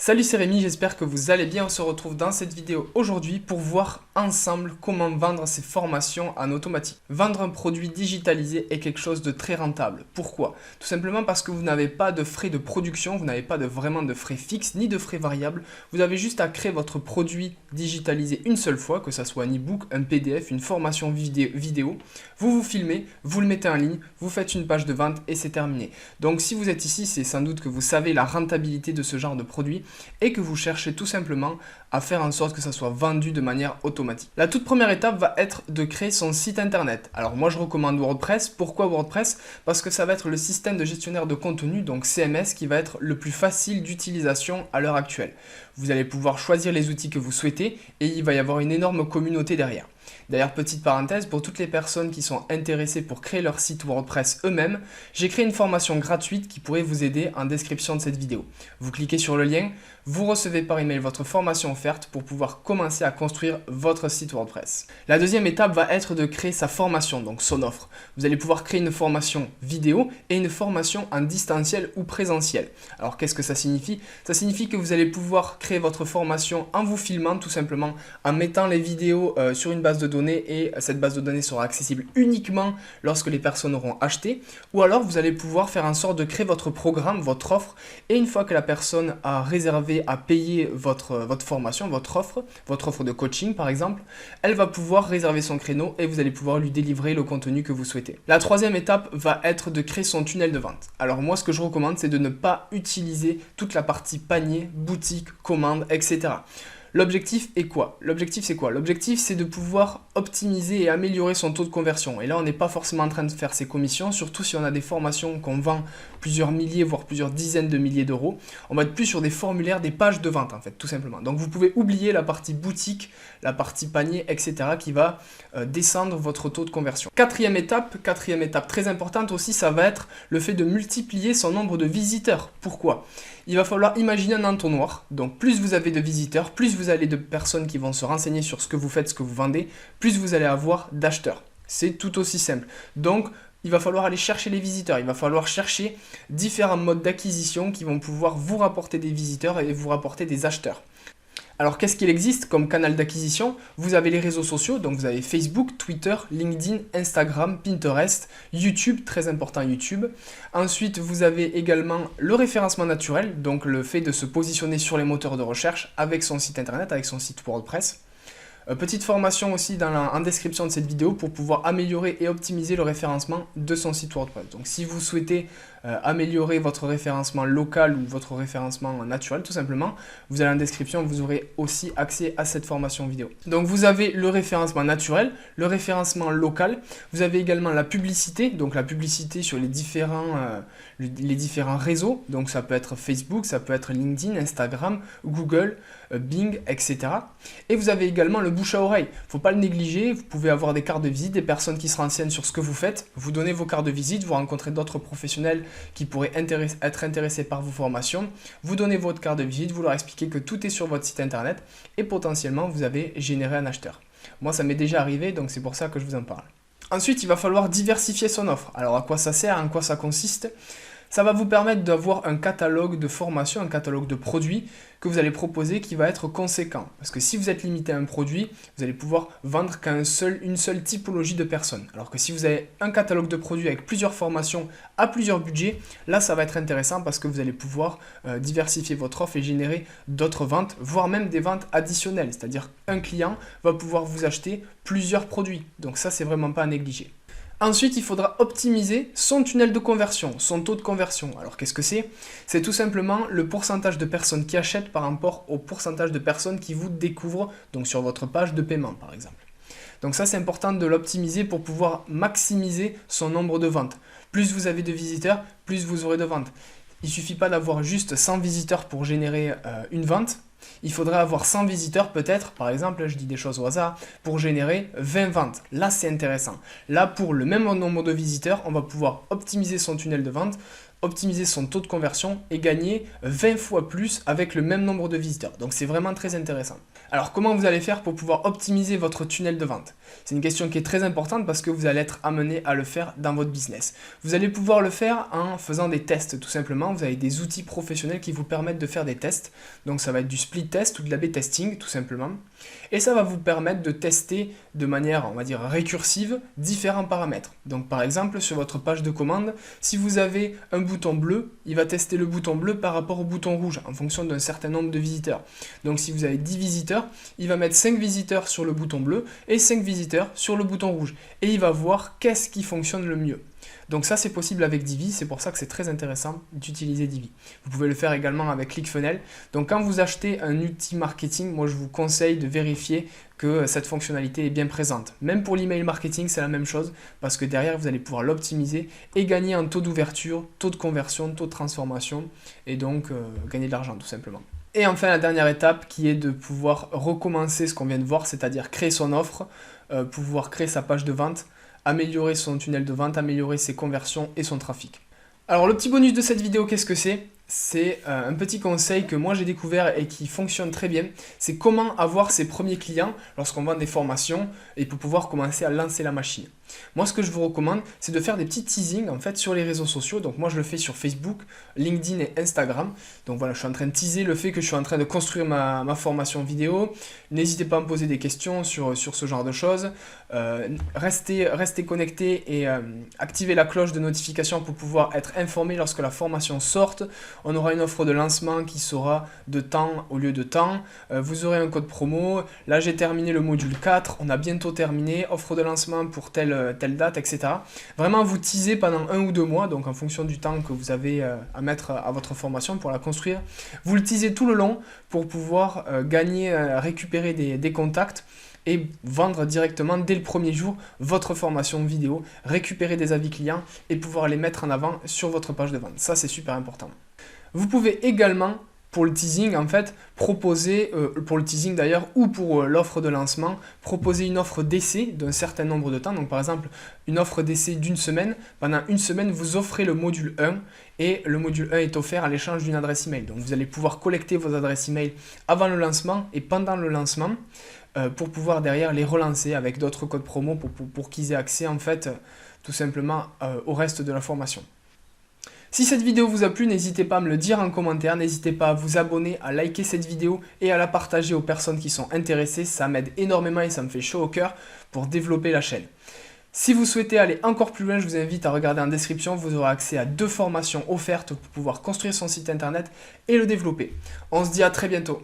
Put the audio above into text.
Salut, c'est Rémi, j'espère que vous allez bien. On se retrouve dans cette vidéo aujourd'hui pour voir ensemble comment vendre ses formations en automatique. Vendre un produit digitalisé est quelque chose de très rentable. Pourquoi? Tout simplement parce que vous n'avez pas de frais de production, vous n'avez pas vraiment de frais fixes ni de frais variables. Vous avez juste à créer votre produit digitalisé une seule fois, que ce soit un e-book, un PDF, une formation vidéo. Vous vous filmez, vous le mettez en ligne, vous faites une page de vente et c'est terminé. Donc si vous êtes ici, c'est sans doute que vous savez la rentabilité de ce genre de produit et que vous cherchez tout simplement à faire en sorte que ça soit vendu de manière automatique. La toute première étape va être de créer son site internet. Alors moi je recommande WordPress. Pourquoi WordPress? Parce que ça va être le système de gestionnaire de contenu, donc CMS, qui va être le plus facile d'utilisation à l'heure actuelle. Vous allez pouvoir choisir les outils que vous souhaitez et il va y avoir une énorme communauté derrière. D'ailleurs, petite parenthèse, pour toutes les personnes qui sont intéressées pour créer leur site WordPress eux-mêmes, j'ai créé une formation gratuite qui pourrait vous aider en description de cette vidéo. Vous cliquez sur le lien, vous recevez par email votre formation offerte pour pouvoir commencer à construire votre site WordPress. La deuxième étape va être de créer sa formation, donc son offre. Vous allez pouvoir créer une formation vidéo et une formation en distanciel ou présentiel. Alors qu'est-ce que ça signifie? Ça signifie que vous allez pouvoir créer votre formation en vous filmant tout simplement, en mettant les vidéos sur une base de données et cette base de données sera accessible uniquement lorsque les personnes auront acheté. Ou alors vous allez pouvoir faire en sorte de créer votre programme, votre offre, et une fois que la personne a réservé, a payé votre formation, votre offre de coaching par exemple, elle va pouvoir réserver son créneau et vous allez pouvoir lui délivrer le contenu que vous souhaitez. La troisième étape va être de créer son tunnel de vente. Alors moi ce que je recommande, c'est de ne pas utiliser toute la partie panier, boutique, commande, etc. L'objectif est quoi? L'objectif c'est quoi? L'objectif c'est de pouvoir optimiser et améliorer son taux de conversion. Et là on n'est pas forcément en train de faire ses commissions, surtout si on a des formations qu'on vend plusieurs milliers, voire plusieurs dizaines de milliers d'euros. On va être plus sur des formulaires, des pages de vente en fait, tout simplement. Donc vous pouvez oublier la partie boutique, la partie panier, etc. qui va descendre votre taux de conversion. Quatrième étape très importante aussi, ça va être le fait de multiplier son nombre de visiteurs. Pourquoi? Il va falloir imaginer un entonnoir. Donc plus vous avez de visiteurs, plus vous avez de personnes qui vont se renseigner sur ce que vous faites, ce que vous vendez, plus vous allez avoir d'acheteurs. C'est tout aussi simple. Donc il va falloir aller chercher les visiteurs, il va falloir chercher différents modes d'acquisition qui vont pouvoir vous rapporter des visiteurs et vous rapporter des acheteurs. Alors qu'est-ce qu'il existe comme canal d'acquisition? Vous avez les réseaux sociaux, donc vous avez Facebook, Twitter, LinkedIn, Instagram, Pinterest, YouTube, très important YouTube. Ensuite, vous avez également le référencement naturel, donc le fait de se positionner sur les moteurs de recherche avec son site internet, avec son site WordPress. Petite formation aussi en description de cette vidéo pour pouvoir améliorer et optimiser le référencement de son site WordPress. Donc si vous souhaitez améliorer votre référencement local ou votre référencement naturel tout simplement, vous allez en description, vous aurez aussi accès à cette formation vidéo. Donc vous avez le référencement naturel, le référencement local, vous avez également la publicité, donc la publicité sur les différents réseaux, donc ça peut être Facebook, ça peut être LinkedIn, Instagram, Google, Bing, etc. Et vous avez également le bouche à oreille. Il ne faut pas le négliger, vous pouvez avoir des cartes de visite, des personnes qui se renseignent sur ce que vous faites, vous donnez vos cartes de visite, vous rencontrez d'autres professionnels qui pourraient être intéressés par vos formations, vous donnez votre carte de visite, vous leur expliquez que tout est sur votre site internet et potentiellement vous avez généré un acheteur. Moi ça m'est déjà arrivé donc c'est pour ça que je vous en parle. Ensuite il va falloir diversifier son offre. Alors à quoi ça sert, en quoi ça consiste? Ça va vous permettre d'avoir un catalogue de formation, un catalogue de produits que vous allez proposer qui va être conséquent. Parce que si vous êtes limité à un produit, vous allez pouvoir vendre qu'à une seule typologie de personnes. Alors que si vous avez un catalogue de produits avec plusieurs formations à plusieurs budgets, là ça va être intéressant parce que vous allez pouvoir diversifier votre offre et générer d'autres ventes, voire même des ventes additionnelles. C'est-à-dire qu'un client va pouvoir vous acheter plusieurs produits. Donc ça c'est vraiment pas à négliger. Ensuite, il faudra optimiser son tunnel de conversion, son taux de conversion. Alors qu'est-ce que c'est? C'est tout simplement le pourcentage de personnes qui achètent par rapport au pourcentage de personnes qui vous découvrent, donc sur votre page de paiement par exemple. Donc ça c'est important de l'optimiser pour pouvoir maximiser son nombre de ventes. Plus vous avez de visiteurs, plus vous aurez de ventes. Il ne suffit pas d'avoir juste 100 visiteurs pour générer une vente. Il faudrait avoir 100 visiteurs peut-être, par exemple, je dis des choses au hasard, pour générer 20 ventes. Là, c'est intéressant. Là, pour le même nombre de visiteurs, on va pouvoir optimiser son tunnel de vente, optimiser son taux de conversion et gagner 20 fois plus avec le même nombre de visiteurs. Donc c'est vraiment très intéressant. Alors comment vous allez faire pour pouvoir optimiser votre tunnel de vente? C'est une question qui est très importante parce que vous allez être amené à le faire dans votre business. Vous allez pouvoir le faire en faisant des tests tout simplement. Vous avez des outils professionnels qui vous permettent de faire des tests. Donc ça va être du split test ou de l'A/B testing tout simplement. Et ça va vous permettre de tester de manière, on va dire, récursive différents paramètres. Donc par exemple sur votre page de commande, si vous avez un bouton bleu, il va tester le bouton bleu par rapport au bouton rouge en fonction d'un certain nombre de visiteurs. Donc si vous avez 10 visiteurs, il va mettre 5 visiteurs sur le bouton bleu et 5 visiteurs sur le bouton rouge. Et il va voir qu'est-ce qui fonctionne le mieux. Donc ça c'est possible avec Divi, c'est pour ça que c'est très intéressant d'utiliser Divi. Vous pouvez le faire également avec ClickFunnels. Donc quand vous achetez un outil marketing, moi je vous conseille de vérifier que cette fonctionnalité est bien présente. Même pour l'email marketing c'est la même chose parce que derrière vous allez pouvoir l'optimiser et gagner en taux d'ouverture, taux de conversion, taux de transformation et donc gagner de l'argent tout simplement. Et enfin la dernière étape qui est de pouvoir recommencer ce qu'on vient de voir, c'est-à-dire créer son offre, pouvoir créer sa page de vente, améliorer son tunnel de vente, améliorer ses conversions et son trafic. Alors le petit bonus de cette vidéo, qu'est-ce que c'est? C'est un petit conseil que moi j'ai découvert et qui fonctionne très bien. C'est comment avoir ses premiers clients lorsqu'on vend des formations et pour pouvoir commencer à lancer la machine. Moi ce que je vous recommande, c'est de faire des petits teasings en fait sur les réseaux sociaux. Donc moi je le fais sur Facebook, LinkedIn et Instagram. Donc voilà, je suis en train de teaser le fait que je suis en train de construire ma formation vidéo. N'hésitez pas à me poser des questions sur ce genre de choses. Restez connectés et activez la cloche de notification pour pouvoir être informé lorsque la formation sorte. On aura une offre de lancement qui sera de temps au lieu de temps. Vous aurez un code promo. Là, j'ai terminé le module 4. On a bientôt terminé. Offre de lancement pour telle date, etc. Vraiment, vous teasez pendant 1 ou 2 mois, donc en fonction du temps que vous avez à mettre à votre formation pour la construire. Vous le teasez tout le long pour pouvoir récupérer des contacts et vendre directement dès le premier jour votre formation vidéo, récupérer des avis clients et pouvoir les mettre en avant sur votre page de vente. Ça, c'est super important. Vous pouvez également, pour le teasing, en fait, proposer, pour le teasing d'ailleurs, ou pour l'offre de lancement, proposer une offre d'essai d'un certain nombre de temps. Donc par exemple, une offre d'essai d'1 semaine. Pendant 1 semaine, vous offrez le module 1 et le module 1 est offert à l'échange d'une adresse email. Donc vous allez pouvoir collecter vos adresses email avant le lancement et pendant le lancement pour pouvoir derrière les relancer avec d'autres codes promo pour qu'ils aient accès en fait tout simplement au reste de la formation. Si cette vidéo vous a plu, n'hésitez pas à me le dire en commentaire, n'hésitez pas à vous abonner, à liker cette vidéo et à la partager aux personnes qui sont intéressées, ça m'aide énormément et ça me fait chaud au cœur pour développer la chaîne. Si vous souhaitez aller encore plus loin, je vous invite à regarder en description, vous aurez accès à 2 formations offertes pour pouvoir construire son site internet et le développer. On se dit à très bientôt.